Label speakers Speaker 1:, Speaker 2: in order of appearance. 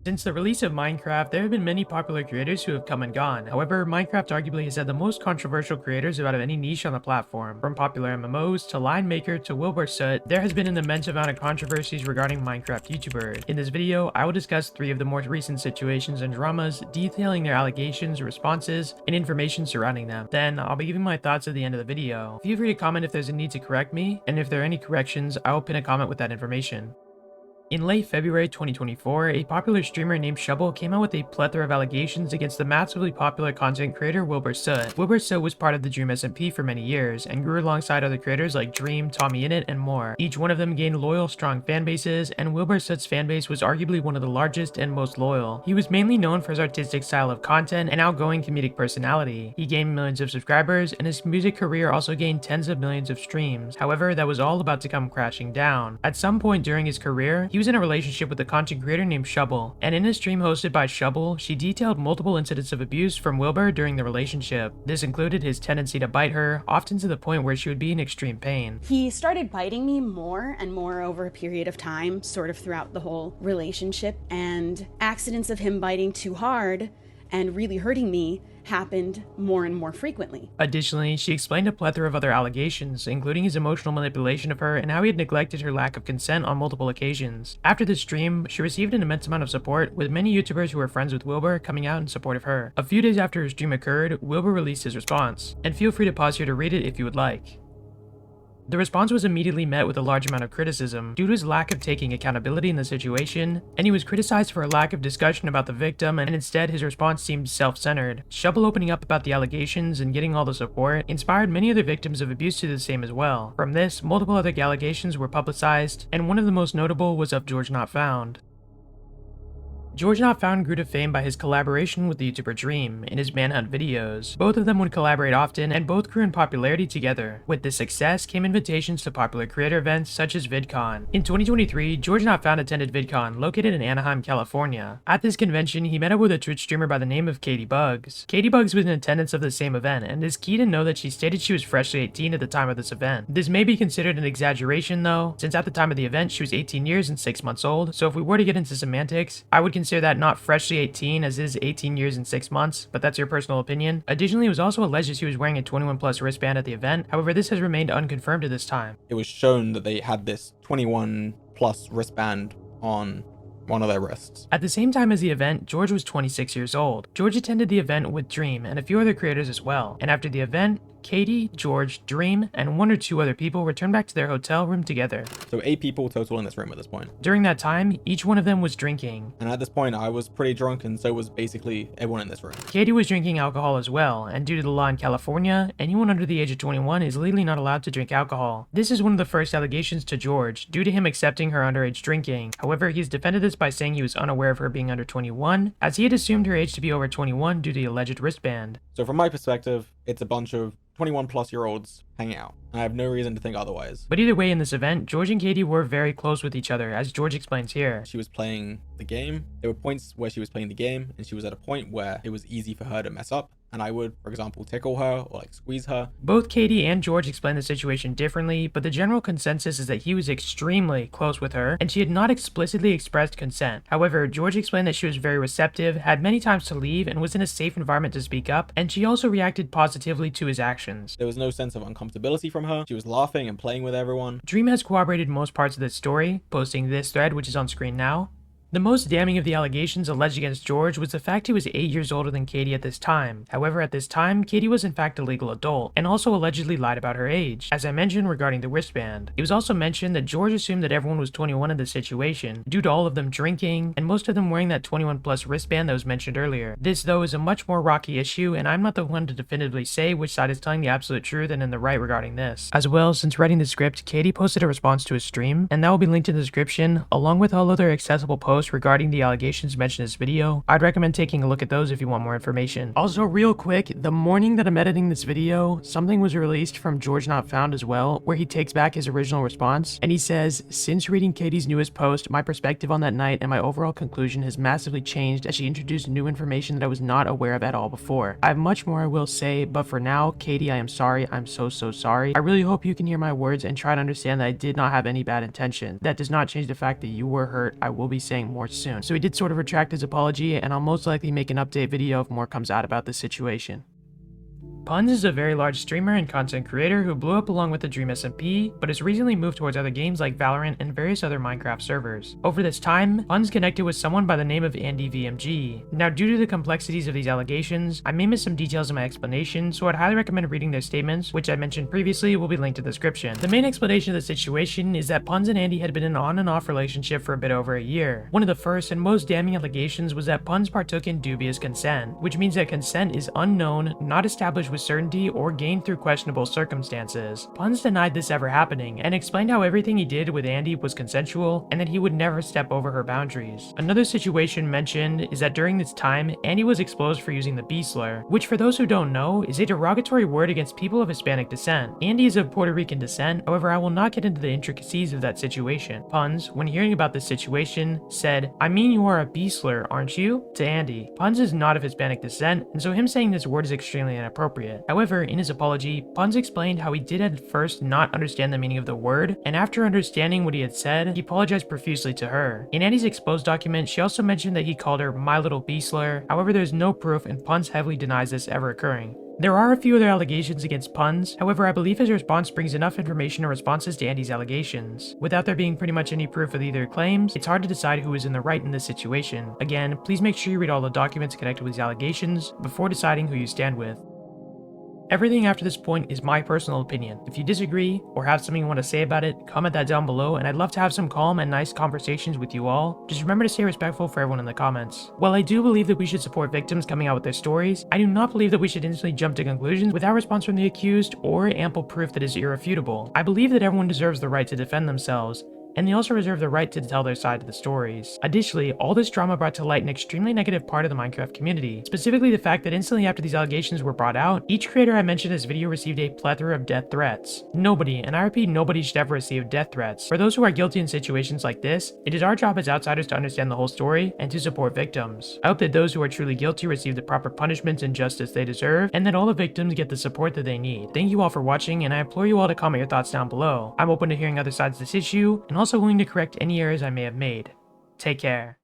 Speaker 1: Since the release of Minecraft, there have been many popular creators who have come and gone. However, Minecraft arguably has had the most controversial creators out of any niche on the platform. From PopularMMOs to LionMaker to Wilbur Soot, there has been an immense amount of controversies regarding Minecraft YouTubers. In this video, I will discuss 3 of the more recent situations and dramas, detailing their allegations, responses, and information surrounding them. Then, I'll be giving my thoughts at the end of the video. Feel free to comment if there's a need to correct me, and if there are any corrections, I will pin a comment with that information. In late February 2024, a popular streamer named Shovel came out with a plethora of allegations against the massively popular content creator Wilbur Soot. Wilbur Soot was part of the Dream SMP for many years, and grew alongside other creators like Dream, TommyInnit, and more. Each one of them gained loyal, strong fanbases, and Wilbur Soot's fanbase was arguably one of the largest and most loyal. He was mainly known for his artistic style of content and outgoing comedic personality. He gained millions of subscribers, and his music career also gained tens of millions of streams. However, that was all about to come crashing down. At some point during his career, he was in a relationship with a content creator named Shovel, and in a stream hosted by Shovel, she detailed multiple incidents of abuse from Wilbur during the relationship. This included his tendency to bite her, often to the point where she would be in extreme pain.
Speaker 2: He started biting me more and more over a period of time, sort of throughout the whole relationship, and accidents of him biting too hard and really hurting me happened more and more frequently.
Speaker 1: Additionally, she explained a plethora of other allegations, including his emotional manipulation of her and how he had neglected her lack of consent on multiple occasions. After the stream, she received an immense amount of support, with many YouTubers who were friends with Wilbur coming out in support of her. A few days after her stream occurred, Wilbur released his response, and feel free to pause here to read it if you would like. The response was immediately met with a large amount of criticism due to his lack of taking accountability in the situation, and he was criticized for a lack of discussion about the victim, and instead his response seemed self-centered. Shovel opening up about the allegations and getting all the support inspired many other victims of abuse to do the same as well. From this, multiple other allegations were publicized, and one of the most notable was of GeorgeNotFound. GeorgeNotFound grew to fame by his collaboration with the YouTuber Dream in his manhunt videos. Both of them would collaborate often, and both grew in popularity together. With this success came invitations to popular creator events such as VidCon. In 2023, GeorgeNotFound attended VidCon, located in Anaheim, California. At this convention, he met up with a Twitch streamer by the name of Katie Bugs. Katie Bugs was in attendance of the same event, and it is key to know that she stated she was freshly 18 at the time of this event. This may be considered an exaggeration though, since at the time of the event she was 18 years and 6 months old, so if we were to get into semantics, I would consider that not freshly 18 as is 18 years and 6 months, but that's your personal opinion. Additionally, it was also alleged that she was wearing a 21+ wristband at the event, however this has remained unconfirmed to this time.
Speaker 3: It was shown that they had this 21+ wristband on one of their wrists.
Speaker 1: At the same time as the event, George was 26 years old. George attended the event with Dream and a few other creators as well, and after the event, Katie, George, Dream, and 1 or 2 other people returned back to their hotel room together.
Speaker 3: So 8 people total in this room at this point.
Speaker 1: During that time, each one of them was drinking.
Speaker 3: And at this point, I was pretty drunk, and so was basically everyone in this room.
Speaker 1: Katie was drinking alcohol as well, and due to the law in California, anyone under the age of 21 is legally not allowed to drink alcohol. This is one of the first allegations to George, due to him accepting her underage drinking. However, he's defended this by saying he was unaware of her being under 21, as he had assumed her age to be over 21 due to the alleged wristband.
Speaker 3: So from my perspective, it's a bunch of 21+-year-olds hanging out. I have no reason to think otherwise.
Speaker 1: But either way, in this event, George and Katie were very close with each other, as George explains here.
Speaker 3: She was playing the game. There were points where she was playing the game, and she was at a point where it was easy for her to mess up, and I would, for example, tickle her or like squeeze her.
Speaker 1: Both Katie and George explained the situation differently, but the general consensus is that he was extremely close with her, and she had not explicitly expressed consent. However, George explained that she was very receptive, had many times to leave, and was in a safe environment to speak up, and she also reacted positively to his actions.
Speaker 3: There was no sense of uncomfortability from her. She was laughing and playing with everyone.
Speaker 1: Dream has corroborated most parts of this story, posting this thread, which is on screen now. The most damning of the allegations alleged against George was the fact he was 8 years older than Katie at this time. However, at this time, Katie was in fact a legal adult, and also allegedly lied about her age, as I mentioned regarding the wristband. It was also mentioned that George assumed that everyone was 21 in this situation, due to all of them drinking, and most of them wearing that 21+ wristband that was mentioned earlier. This, though, is a much more rocky issue, and I'm not the one to definitively say which side is telling the absolute truth and in the right regarding this. As well, since writing the script, Katie posted a response to his stream, and that will be linked in the description, along with all other accessible posts regarding the allegations mentioned in this video. I'd recommend taking a look at those if you want more information. Also, real quick, the morning that I'm editing this video, something was released from GeorgeNotFound as well, where he takes back his original response, and he says, "Since reading Katie's newest post, my perspective on that night and my overall conclusion has massively changed as she introduced new information that I was not aware of at all before. I have much more I will say, but for now, Katie, I am sorry. I'm so sorry. I really hope you can hear my words and try to understand that I did not have any bad intention. That does not change the fact that you were hurt. I will be saying more soon. So he did sort of retract his apology, and I'll most likely make an update video if more comes out about this situation. Punz is a very large streamer and content creator who blew up along with the Dream SMP, but has recently moved towards other games like Valorant and various other Minecraft servers. Over this time, Punz connected with someone by the name of AndyVMG. Now, due to the complexities of these allegations, I may miss some details in my explanation, so I'd highly recommend reading their statements, which I mentioned previously will be linked in the description. The main explanation of the situation is that Punz and Andy had been in an on and off relationship for a bit over a year. One of the first and most damning allegations was that Punz partook in dubious consent, which means that consent is unknown, not established with certainty, or gained through questionable circumstances. Punz denied this ever happening, and explained how everything he did with Andy was consensual, and that he would never step over her boundaries. Another situation mentioned is that during this time, Andy was exposed for using the B slur, which for those who don't know, is a derogatory word against people of Hispanic descent. Andy is of Puerto Rican descent, however I will not get into the intricacies of that situation. Punz, when hearing about this situation, said, "I mean you are a B slur, aren't you?" to Andy. Punz is not of Hispanic descent, and so him saying this word is extremely inappropriate. However, in his apology, Punz explained how he did at first not understand the meaning of the word, and after understanding what he had said, he apologized profusely to her. In Andy's exposed document, she also mentioned that he called her my little B slur, however there's no proof and Punz heavily denies this ever occurring. There are a few other allegations against Punz, however I believe his response brings enough information and responses to Andy's allegations. Without there being pretty much any proof of either claims, it's hard to decide who is in the right in this situation. Again, please make sure you read all the documents connected with these allegations before deciding who you stand with. Everything after this point is my personal opinion. If you disagree, or have something you want to say about it, comment that down below, and I'd love to have some calm and nice conversations with you all. Just remember to stay respectful for everyone in the comments. While I do believe that we should support victims coming out with their stories, I do not believe that we should instantly jump to conclusions without response from the accused or ample proof that is irrefutable. I believe that everyone deserves the right to defend themselves, and they also reserve the right to tell their side of the stories. Additionally, all this drama brought to light an extremely negative part of the Minecraft community, specifically the fact that instantly after these allegations were brought out, each creator I mentioned in this video received a plethora of death threats. Nobody, and I repeat, nobody should ever receive death threats. For those who are guilty in situations like this, it is our job as outsiders to understand the whole story and to support victims. I hope that those who are truly guilty receive the proper punishments and justice they deserve, and that all the victims get the support that they need. Thank you all for watching, and I implore you all to comment your thoughts down below. I'm open to hearing other sides of this issue, and also willing to correct any errors I may have made. Take care.